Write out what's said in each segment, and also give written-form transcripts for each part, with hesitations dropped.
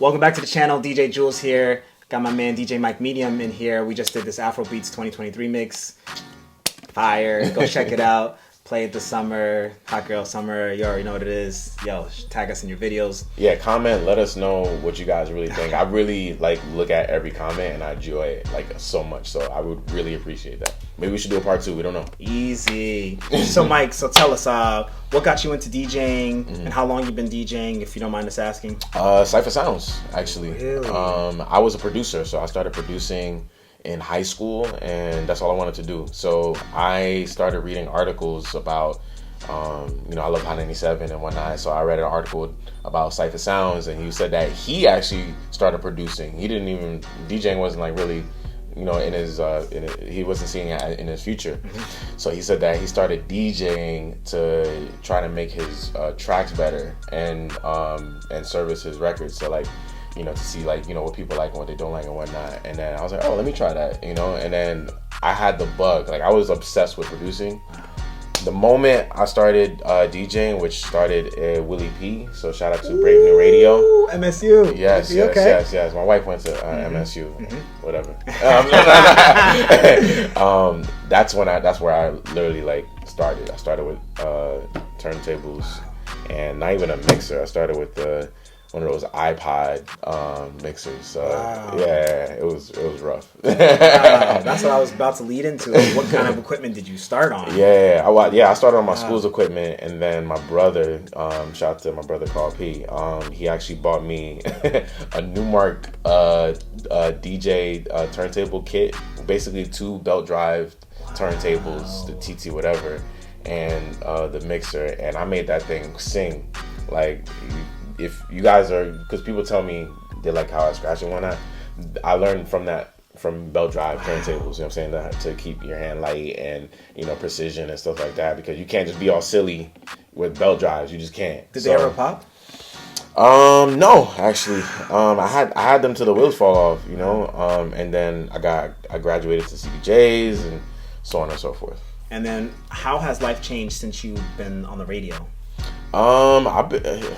Welcome back to the channel. DJ Julz here. Got my man DJ Mike Medium in here. We just did this Afrobeats 2023 mix. Fire. Go check it out. Play it this summer. Hot Girl Summer. You already know what it is. Yo, tag us in your videos. Yeah, comment. Let us know what you guys really think. I really look at every comment and I enjoy it so much. So I would really appreciate that. Maybe we should do a part 2. We don't know. Easy. So Mike, tell us, what got you into DJing and how long you've been DJing, if you don't mind us asking? Cypher Sounds, actually. Really? I was a producer, so I started producing in high school, and that's all I wanted to do. So I started reading articles about, I love Hot 97 and whatnot. So I read an article about Cypher Sounds, and he said that he actually started producing. He didn't even, DJing wasn't really, in his, he wasn't seeing it in his future. So he said that he started DJing to try to make his tracks better and service his records. So to see what people like and what they don't like and whatnot. And then I was like, oh, let me try that, and then I had the bug. I was obsessed with producing. The moment I started DJing, which started Willie P, so shout out to Brave New Radio. MSU. Yes, MSU, okay. yes. My wife went to MSU, whatever. That's where I literally started. I started with turntables, and not even a mixer. I started with one of those iPod mixers. Wow. Yeah, it was rough. Wow, that's what I was about to lead into. What kind of equipment did you start on? I started on my school's equipment, and then my brother, shout out to my brother Carl P. He actually bought me a Newmark DJ turntable kit, basically 2 belt drive turntables, the TT whatever, and the mixer, and I made that thing sing. If you guys because people tell me they like how I scratch and whatnot, I learned from belt drive turntables, you know what I'm saying, to keep your hand light and, precision and stuff like that, because you can't just be all silly with belt drives. You just can't. Did they ever pop? No, actually. I had them till the wheels fall off, and then I graduated to CDJs and so on and so forth. And then how has life changed since you've been on the radio? I've been,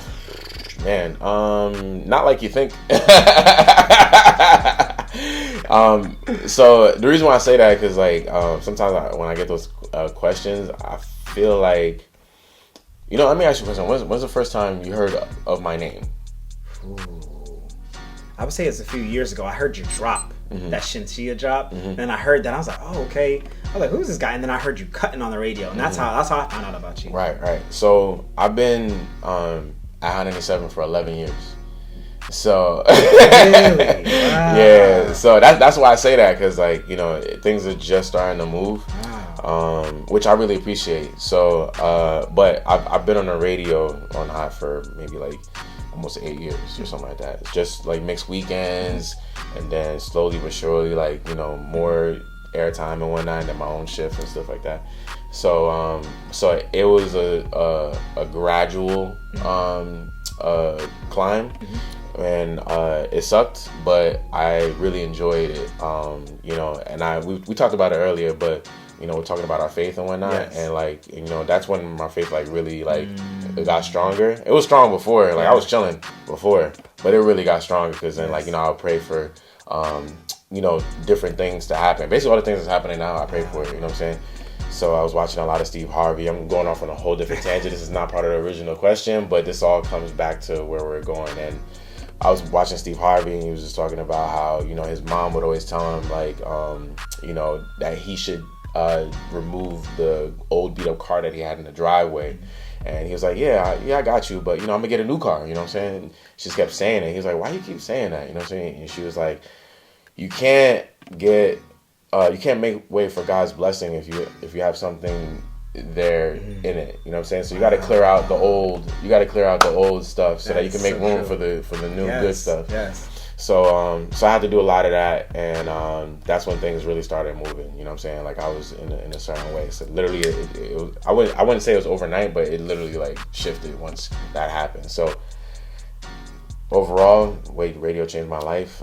not like you think. So the reason why I say that, because sometimes when I get those questions, I feel let me ask you a question. When's the first time you heard of my name? Ooh. I would say it's a few years ago. I heard you drop that Shinsia drop. Then I heard that. I was like, oh, okay. I was like, who's this guy? And then I heard you cutting on the radio, and that's how I found out about you. Right. So I've been at Hot 97 for 11 years. So really? Wow. Yeah. So that's why I say that, because things are just starting to move. Wow. Which I really appreciate. So but I've been on the radio on Hot for maybe almost 8 years or something like that. It's just mixed weekends, and then slowly but surely more airtime and whatnot, and then my own shift and stuff like that. So it was a gradual climb, and it sucked, but I really enjoyed it. And we talked about it earlier, but we're talking about our faith and whatnot. Yes. And that's when my faith really it got stronger. It was strong before, I was chilling before, but it really got stronger, because then I'll pray for different things to happen. Basically all the things that's happening now, I pray for it, you know what I'm saying? So I was watching a lot of Steve Harvey. I'm going off on a whole different tangent. This is not part of the original question, but this all comes back to where we're going. And I was watching Steve Harvey, and he was just talking about how, his mom would always tell him that he should remove the old beat up car that he had in the driveway. And he was like, yeah, I got you, but I'm gonna get a new car, you know what I'm saying? She just kept saying it. He was like, why you keep saying that, you know what I'm saying? And she was like, you can't make way for God's blessing if you have something there in it, you know what I'm saying? So you got to clear out the old stuff so that you can make room for the new good stuff. Yes. So I had to do a lot of that, and that's when things really started moving, you know what I'm saying? I was in a certain way. So literally it was, I wouldn't say it was overnight, but it literally shifted once that happened. So overall, radio changed my life.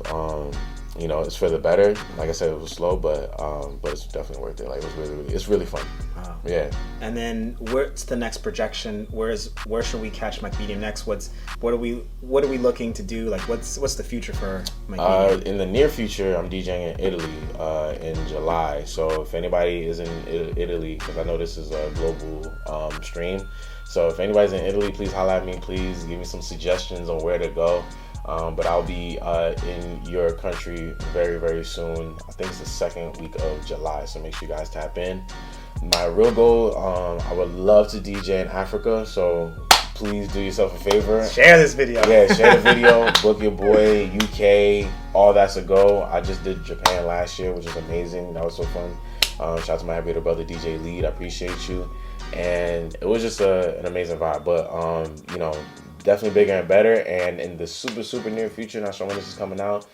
It's for the better. Like I said, it was slow, but it's definitely worth it. It's really fun. Wow. Yeah. And then where's the next projection? Where should we catch Mike Medium next? What are we looking to do? Like what's the future for Mike Medium? In the near future, I'm DJing in Italy in July. So if anybody is in Italy, because I know this is a global stream, so if anybody's in Italy, please holler at me. Please give me some suggestions on where to go. But I'll be in your country very, very soon. I think it's the second week of July, so make sure you guys tap in. My real goal, I would love to DJ in Africa, so please do yourself a favor. Share this video. Yeah, share the video. Book your boy, UK, all that's a go. I just did Japan last year, which is amazing. That was so fun. Shout out to my happy brother, DJ Lead. I appreciate you. And it was just an amazing vibe. But, definitely bigger and better. And in the super, super near future, not sure when this is coming out,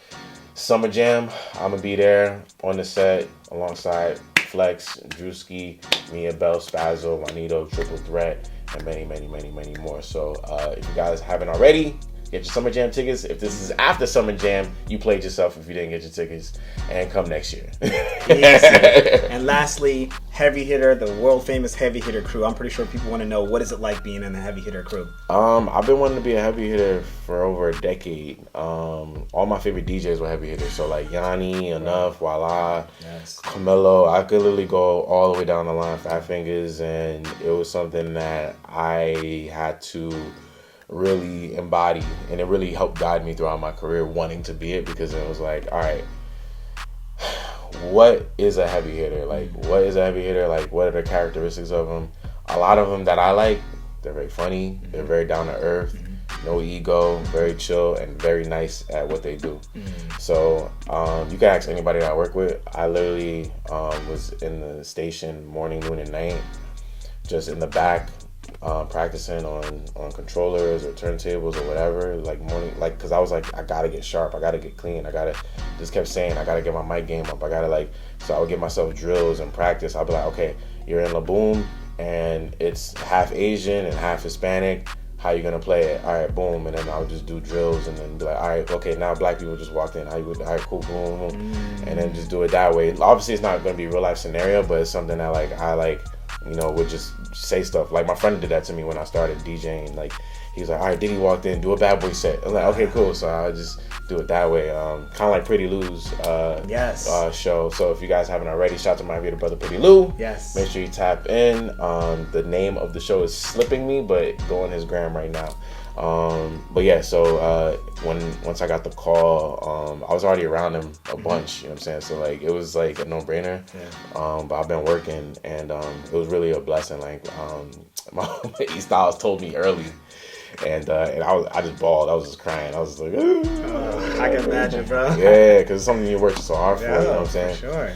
Summer Jam, I'm going to be there on the set alongside Flex, Drewski, Mia Bell, Spazzo, Juanito, Triple Threat, and many, many, many, many more. So if you guys haven't already, get your Summer Jam tickets. If this is after Summer Jam, you played yourself if you didn't get your tickets. And come next year. And lastly, Heavy Hitter, the world famous Heavy Hitter crew. I'm pretty sure people want to know, what is it like being in the Heavy Hitter crew? I've been wanting to be a heavy hitter for over a decade. All my favorite DJs were heavy hitters. So like Yanni, Enough, Voila, yes, Camilo. I could literally go all the way down the line, Fat Fingers. And it was something that I had to really embody, and it really helped guide me throughout my career wanting to be it, because it was like, all right, what is a heavy hitter? Like, what is a heavy hitter? Like, what are the characteristics of them? A lot of them that I like, they're very funny, they're very down to earth, no ego, very chill, and very nice at what they do. So you can ask anybody that I work with. I literally was in the station morning, noon, and night, just in the back, practicing on controllers or turntables or whatever, like morning, like, because I was like, I gotta get sharp, I gotta get clean, just kept saying, I gotta get my mic game up, so I would give myself drills and practice. I'll be like, okay, you're in La Boom and it's half Asian and half Hispanic, how you gonna play it? All right, boom. And then I would just do drills and then be like, all right, okay, now black people just walked in, all right, cool, boom, boom. And then just do it that way. Obviously it's not gonna be a real life scenario, but it's something that I would just say stuff. Like my friend did that to me when I started DJing. Like he was like, all right, Diddy walked in, do a Bad Boy set. I'm like, okay, cool. So I just do it that way. Kind of like Pretty Lou's show. So if you guys haven't already, shout out to my brother Pretty Lou. Yes. Make sure you tap in. The name of the show is slipping me, but go on his gram right now. But yeah, so once I got the call, I was already around him a bunch, you know what I'm saying? So like it was like a no-brainer. Yeah. But I've been working, and it was really a blessing. Like my E Styles told me early, and I just bawled. I was just crying. I was just like, I can imagine, bro. Yeah, because it's something you're working so hard for. You know what I'm saying? For sure.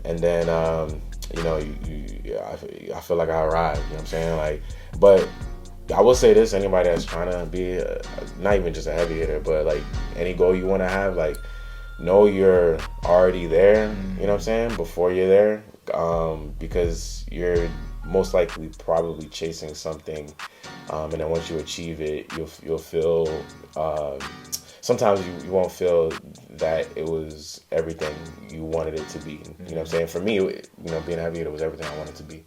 And then I feel like I arrived. You know what I'm saying? Like, but I will say this: anybody that's trying to be not even just a heavy hitter, but like any goal you want to have, like know you're already there. You know what I'm saying? Before you're there, because you're most likely probably chasing something, and then once you achieve it, you'll feel. Sometimes you won't feel that it was everything you wanted it to be. You know what I'm saying? For me, being a heavy hitter was everything I wanted it to be.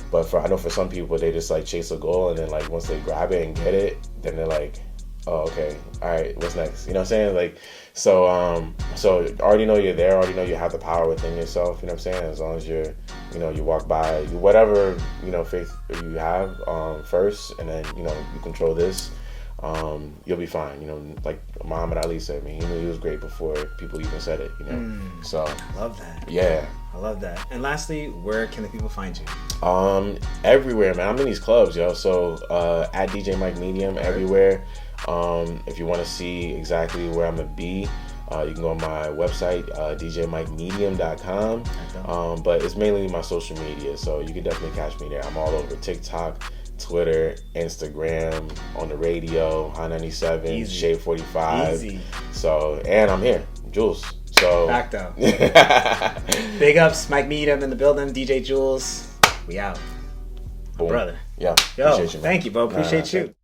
But I know for some people, they just like chase a goal, and then like once they grab it and get it, then they're like, oh, okay, all right, what's next? You know what I'm saying? Like, so already know you're there, already know you have the power within yourself. You know what I'm saying? As long as you walk by whatever faith you have first, and then you control this. You'll be fine. Like Muhammad Ali said, he knew he was great before people even said it. So love that. Yeah, I love that. And lastly, where can the people find you? Everywhere, man. I'm in these clubs, yo. So at DJ Mike Medium everywhere. If you want to see exactly where I'm gonna be, you can go on my website, djmikemedium.com. But it's mainly my social media, so you can definitely catch me there. I'm all over TikTok, Twitter, Instagram, on the radio, High 97, Shade 45. Easy. So, and I'm here, Julz. So backed up. Big ups, Mike Medium in the building, DJ Julz. We out. Boom. Brother. Yeah. Yo, appreciate you, man. Thank you, bro. Appreciate you.